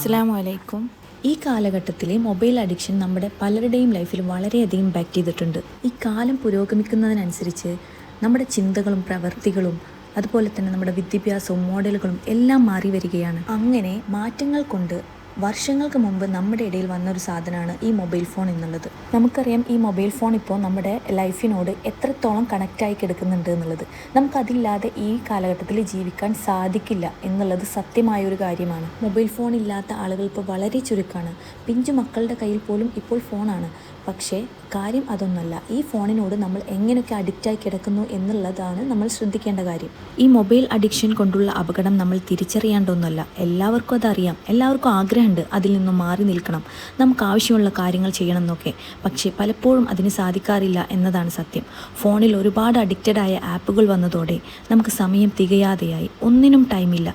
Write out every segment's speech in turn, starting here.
അസ്സലാമു അലൈക്കും. ഈ കാലഘട്ടത്തിലെ മൊബൈൽ അഡിക്ഷൻ നമ്മുടെ പലരുടെയും ലൈഫിൽ വളരെയധികം ഇമ്പാക്റ്റ് ചെയ്തിട്ടുണ്ട്. ഈ കാലം പുരോഗമിക്കുന്നതിനനുസരിച്ച് നമ്മുടെ ചിന്തകളും പ്രവൃത്തികളും അതുപോലെ തന്നെ നമ്മുടെ വിദ്യാഭ്യാസവും മോഡലുകളും എല്ലാം മാറി വരികയാണ്. അങ്ങനെ മാറ്റങ്ങൾ കൊണ്ട് വർഷങ്ങൾക്ക് മുമ്പ് നമ്മുടെ ഇടയിൽ വന്നൊരു സാധനമാണ് ഈ മൊബൈൽ ഫോൺ എന്നുള്ളത്. നമുക്കറിയാം ഈ മൊബൈൽ ഫോൺ ഇപ്പോൾ നമ്മുടെ ലൈഫിനോട് എത്രത്തോളം കണക്റ്റായി കിടക്കുന്നുണ്ട് എന്നുള്ളത്. നമുക്കതില്ലാതെ ഈ കാലഘട്ടത്തിൽ ജീവിക്കാൻ സാധിക്കില്ല എന്നുള്ളത് സത്യമായൊരു കാര്യമാണ്. മൊബൈൽ ഫോൺ ഇല്ലാത്ത ആളുകൾ ഇപ്പോൾ വളരെ ചുരുക്കമാണ്. പിഞ്ചു മക്കളുടെ കയ്യിൽ പോലും ഇപ്പോൾ ഫോണാണ്. പക്ഷേ കാര്യം അതൊന്നല്ല. ഈ ഫോണിനോട് നമ്മൾ എങ്ങനെയൊക്കെ അഡിക്റ്റായി കിടക്കുന്നു എന്നുള്ളതാണ് നമ്മൾ ശ്രദ്ധിക്കേണ്ട കാര്യം. ഈ മൊബൈൽ അഡിക്ഷൻ കൊണ്ടുള്ള അപകടം നമ്മൾ തിരിച്ചറിയാണ്ടൊന്നുമല്ല. എല്ലാവർക്കും അതറിയാം. എല്ലാവർക്കും ആഗ്രഹമുണ്ട് അതിൽ നിന്നും മാറി നിൽക്കണം, നമുക്ക് ആവശ്യമുള്ള കാര്യങ്ങൾ ചെയ്യണം എന്നൊക്കെ. പക്ഷേ പലപ്പോഴും അതിന് സാധിക്കാറില്ല എന്നതാണ് സത്യം. ഫോണിൽ ഒരുപാട് അഡിക്റ്റഡായ ആപ്പുകൾ വന്നതോടെ നമുക്ക് സമയം തികയാതെയായി. ഒന്നിനും ടൈമില്ല.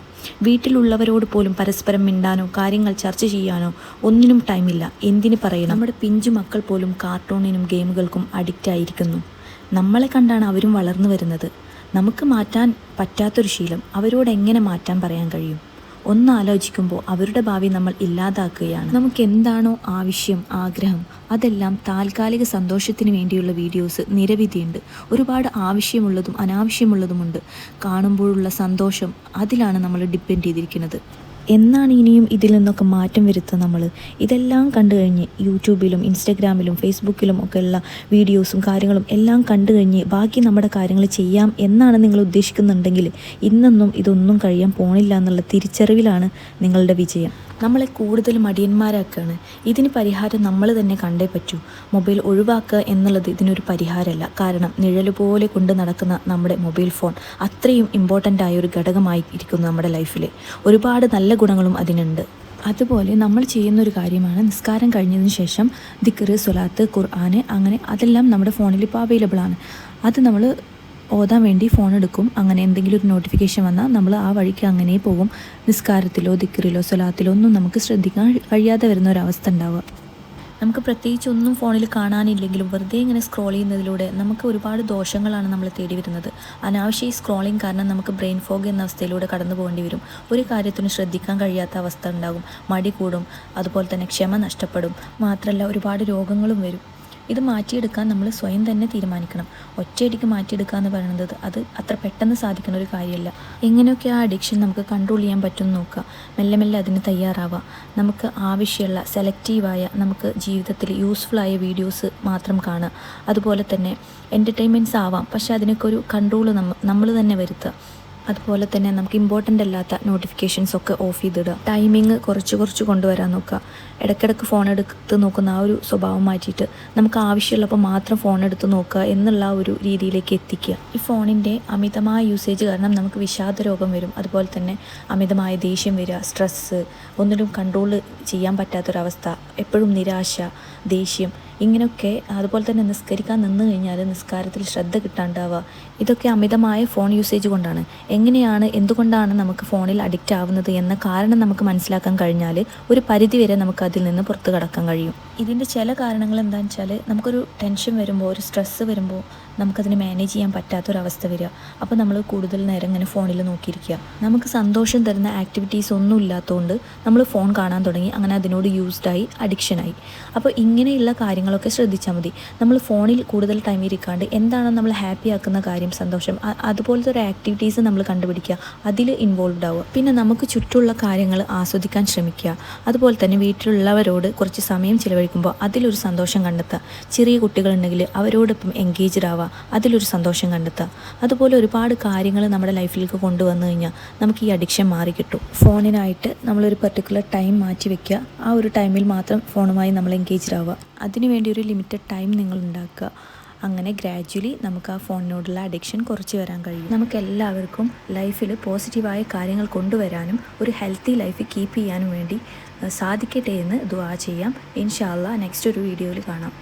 വീട്ടിലുള്ളവരോട് പോലും പരസ്പരം മിണ്ടാനോ കാര്യങ്ങൾ ചർച്ച ചെയ്യാനോ ഒന്നിനും ടൈമില്ല. എന്തിന് പറയണം, നമ്മുടെ പിഞ്ചു മക്കൾ പോലും കാർട്ടൂണിനും ഗെയിമുകൾക്കും അഡിക്റ്റ് ആയിരിക്കുന്നു. നമ്മളെ കണ്ടാണ് അവരും വളർന്നു വരുന്നത്. നമുക്ക് മാറ്റാൻ പറ്റാത്തൊരു ശീലം അവരോട് എങ്ങനെ മാറ്റാൻ പറയാൻ കഴിയും? ഒന്നാലോചിക്കുമ്പോൾ അവരുടെ ഭാവി നമ്മൾ ഇല്ലാതാക്കുകയാണ്. നമുക്ക് എന്താണോ ആവശ്യം, ആഗ്രഹം, അതെല്ലാം താൽക്കാലിക സന്തോഷത്തിന് വേണ്ടിയുള്ള വീഡിയോസ് നിരവധിയുണ്ട്. ഒരുപാട് ആവശ്യമുള്ളതും അനാവശ്യമുള്ളതുമുണ്ട്. കാണുമ്പോഴുള്ള സന്തോഷം അതിലാണ് നമ്മൾ ഡിപ്പെൻഡ് ചെയ്തിരിക്കുന്നത്. എന്നാണ് ഇനിയും ഇതിൽ നിന്നൊക്കെ മാറ്റം വരുത്തുക? നമ്മൾ ഇതെല്ലാം കണ്ടു കഴിഞ്ഞ് യൂട്യൂബിലും ഇൻസ്റ്റഗ്രാമിലും ഫേസ്ബുക്കിലും ഒക്കെയുള്ള വീഡിയോസും കാര്യങ്ങളും എല്ലാം കണ്ടു കഴിഞ്ഞ് ബാക്കി നമ്മുടെ കാര്യങ്ങൾ ചെയ്യാം എന്നാണ് നിങ്ങൾ ഉദ്ദേശിക്കുന്നുണ്ടെങ്കിൽ ഇന്നൊന്നും ഇതൊന്നും കഴിയാൻ പോണില്ല എന്നുള്ള തിരിച്ചറിവിലാണ് നിങ്ങളുടെ വിജയം. നമ്മളെ കൂടുതൽ മടിയന്മാരാക്കുകയാണ്. ഇതിന് പരിഹാരം നമ്മൾ തന്നെ കണ്ടേ പറ്റൂ. മൊബൈൽ ഒഴിവാക്കുക എന്നുള്ളത് ഇതിനൊരു പരിഹാരമല്ല. കാരണം നിഴല് പോലെ കൊണ്ട് നടക്കുന്ന നമ്മുടെ മൊബൈൽ ഫോൺ അത്രയും ഇമ്പോർട്ടൻ്റ് ആയ ഒരു ഘടകമായി ഇരിക്കുന്നു നമ്മുടെ ലൈഫിൽ. ഒരുപാട് നല്ല ഗുണങ്ങളും അതിനുണ്ട്. അതുപോലെ നമ്മൾ ചെയ്യുന്നൊരു കാര്യമാണ് നിസ്കാരം കഴിഞ്ഞതിന് ശേഷം ദിക്ർ, സ്വലാത്ത്, ഖുർആൻ, അങ്ങനെ അതെല്ലാം നമ്മുടെ ഫോണിൽ ഇപ്പോൾ അവൈലബിൾ ആണ്. അത് നമ്മൾ ഓതാൻ വേണ്ടി ഫോൺ എടുക്കും. അങ്ങനെ എന്തെങ്കിലും ഒരു നോട്ടിഫിക്കേഷൻ വന്നാൽ നമ്മൾ ആ വഴിക്ക് അങ്ങനെ പോകും. നിസ്കാരത്തിലോ ദിക്റിലോ സ്വലാത്തിലോ ഒന്നും നമുക്ക് ശ്രദ്ധിക്കാൻ കഴിയാതെ വരുന്ന ഒരവസ്ഥ ഉണ്ടാവുക. നമുക്ക് പ്രത്യേകിച്ച് ഒന്നും ഫോണിൽ കാണാനില്ലെങ്കിലും വെറുതെ ഇങ്ങനെ സ്ക്രോൾ ചെയ്യുന്നതിലൂടെ നമുക്ക് ഒരുപാട് ദോഷങ്ങളാണ് നമ്മൾ തേടി വരുന്നത്. അനാവശ്യ ഈ സ്ക്രോളിങ് കാരണം നമുക്ക് ബ്രെയിൻ ഫോഗ് എന്ന അവസ്ഥയിലൂടെ കടന്നു പോകേണ്ടി വരും. ഒരു കാര്യത്തിന് ശ്രദ്ധിക്കാൻ കഴിയാത്ത അവസ്ഥ ഉണ്ടാകും. മടി കൂടും. അതുപോലെ തന്നെ ക്ഷമ നഷ്ടപ്പെടും. മാത്രമല്ല ഒരുപാട് രോഗങ്ങളും വരും. ഇത് മാറ്റിയെടുക്കാൻ നമ്മൾ സ്വയം തന്നെ തീരുമാനിക്കണം. ഒറ്റയടിക്ക് മാറ്റിയെടുക്കുക എന്ന് പറയുന്നത് അത് അത്ര പെട്ടെന്ന് സാധിക്കുന്ന ഒരു കാര്യമല്ല. എങ്ങനെയൊക്കെ ആ അഡിക്ഷൻ നമുക്ക് കൺട്രോൾ ചെയ്യാൻ പറ്റുമെന്ന് നോക്കുക. മെല്ലെ മെല്ലെ അതിന് തയ്യാറാവുക. നമുക്ക് ആവശ്യമുള്ള സെലക്റ്റീവായ, നമുക്ക് ജീവിതത്തിൽ യൂസ്ഫുള്ളായ വീഡിയോസ് മാത്രം കാണുക. അതുപോലെ തന്നെ എൻ്റർടൈൻമെൻറ്റ്സ് ആവാം, പക്ഷേ അതിനൊക്കെ ഒരു കൺട്രോൾ നമ്മൾ തന്നെ വരുത്തുക. അതുപോലെ തന്നെ നമുക്ക് ഇമ്പോർട്ടൻ്റ് അല്ലാത്ത നോട്ടിഫിക്കേഷൻസ് ഒക്കെ ഓഫ് ചെയ്തിടുക. ടൈമിങ് കുറച്ച് കൊണ്ടുവരാൻ നോക്കുക. ഇടയ്ക്കിടയ്ക്ക് ഫോൺ എടുത്ത് നോക്കുന്ന ആ ഒരു സ്വഭാവം മാറ്റിയിട്ട് നമുക്ക് ആവശ്യമുള്ളപ്പോൾ മാത്രം ഫോൺ എടുത്ത് നോക്കുക എന്നുള്ള ഒരു രീതിയിലേക്ക് എത്തിക്കുക. ഈ ഫോണിൻ്റെ അമിതമായ യൂസേജ് കാരണം നമുക്ക് വിഷാദ രോഗം വരും. അതുപോലെ തന്നെ അമിതമായ ദേഷ്യം വരിക, സ്ട്രെസ്സ്, ഒന്നിലും കൺട്രോൾ ചെയ്യാൻ പറ്റാത്തൊരവസ്ഥ, എപ്പോഴും നിരാശ, ദേഷ്യം, ഇങ്ങനെയൊക്കെ. അതുപോലെ തന്നെ നിസ്കരിക്കാൻ നിന്ന് കഴിഞ്ഞാൽ നിസ്കാരത്തിൽ ശ്രദ്ധ കിട്ടാണ്ടാവുക. ഇതൊക്കെ അമിതമായ ഫോൺ യൂസേജ് കൊണ്ടാണ്. എന്തുകൊണ്ടാണ് നമുക്ക് ഫോണിൽ അഡിക്റ്റ് ആവുന്നത് എന്ന കാരണം നമുക്ക് മനസ്സിലാക്കാൻ കഴിഞ്ഞാൽ ഒരു പരിധിവരെ നമുക്ക് അതിൽ നിന്ന് പുറത്ത് കടക്കാൻ കഴിയും. ഇതിൻ്റെ ചില കാരണങ്ങൾ എന്താണെന്ന് വെച്ചാൽ നമുക്കൊരു ടെൻഷൻ വരുമ്പോൾ, ഒരു സ്ട്രെസ്സ് വരുമ്പോൾ നമുക്കതിനെ മാനേജ് ചെയ്യാൻ പറ്റാത്തൊരവസ്ഥ വരിക. അപ്പോൾ നമ്മൾ കൂടുതൽ നേരം ഇങ്ങനെ ഫോണിൽ നോക്കിയിരിക്കുക. നമുക്ക് സന്തോഷം തരുന്ന ആക്ടിവിറ്റീസ് ഒന്നും ഇല്ലാത്തതുകൊണ്ട് നമ്മൾ ഫോൺ കാണാൻ തുടങ്ങി. അങ്ങനെ അതിനോട് യൂസ്ഡായി, അഡിക്ഷനായി. അപ്പോൾ ഇങ്ങനെയുള്ള കാര്യങ്ങളൊക്കെ ശ്രദ്ധിച്ചാൽ മതി. നമ്മൾ ഫോണിൽ കൂടുതൽ ടൈം ഇരിക്കാണ്ട് എന്താണോ നമ്മൾ ഹാപ്പി ആക്കുന്ന കാര്യം, സന്തോഷം, അതുപോലത്തെ ഒരു ആക്ടിവിറ്റീസ് നമ്മൾ കണ്ടുപിടിക്കുക, അതിൽ ഇൻവോൾവ്ഡ് ആവുക. പിന്നെ നമുക്ക് ചുറ്റുമുള്ള കാര്യങ്ങൾ ആസ്വദിക്കാൻ ശ്രമിക്കുക. അതുപോലെ തന്നെ വീട്ടിലുള്ളവരോട് കുറച്ച് സമയം ചിലവഴിക്കുമ്പോൾ അതിലൊരു സന്തോഷം കണ്ടെത്തുക. ചെറിയ കുട്ടികളുണ്ടെങ്കിൽ അവരോടൊപ്പം എൻഗേജ്ഡ് ആവുക, അതിലൊരു സന്തോഷം കണ്ടെത്തുക. അതുപോലെ ഒരുപാട് കാര്യങ്ങൾ നമ്മുടെ ലൈഫിലേക്ക് കൊണ്ടുവന്നു കഴിഞ്ഞാൽ നമുക്ക് ഈ അഡിക്ഷൻ മാറി കിട്ടും. ഫോണിനായിട്ട് നമ്മളൊരു പെർട്ടിക്കുലർ ടൈം മാറ്റി വയ്ക്കുക. ആ ഒരു ടൈമിൽ മാത്രം ഫോണുമായി നമ്മൾ എൻഗേജ്ഡ് ആവുക. അതിനുവേണ്ടി ഒരു ലിമിറ്റഡ് ടൈം നിങ്ങൾ ഉണ്ടാക്കുക. അങ്ങനെ ഗ്രാജ്വലി നമുക്ക് ആ ഫോണിനോടുള്ള അഡിക്ഷൻ കുറച്ച് വരാൻ കഴിയും. നമുക്ക് എല്ലാവർക്കും ലൈഫിൽ പോസിറ്റീവായ കാര്യങ്ങൾ കൊണ്ടുവരാനും ഒരു ഹെൽത്തി ലൈഫ് കീപ്പ് ചെയ്യാനും വേണ്ടി സാധിക്കട്ടെ എന്ന് ദുആ ചെയ്യാം. ഇൻഷാ അല്ലാഹ് നെക്സ്റ്റ് ഒരു വീഡിയോയിൽ കാണാം.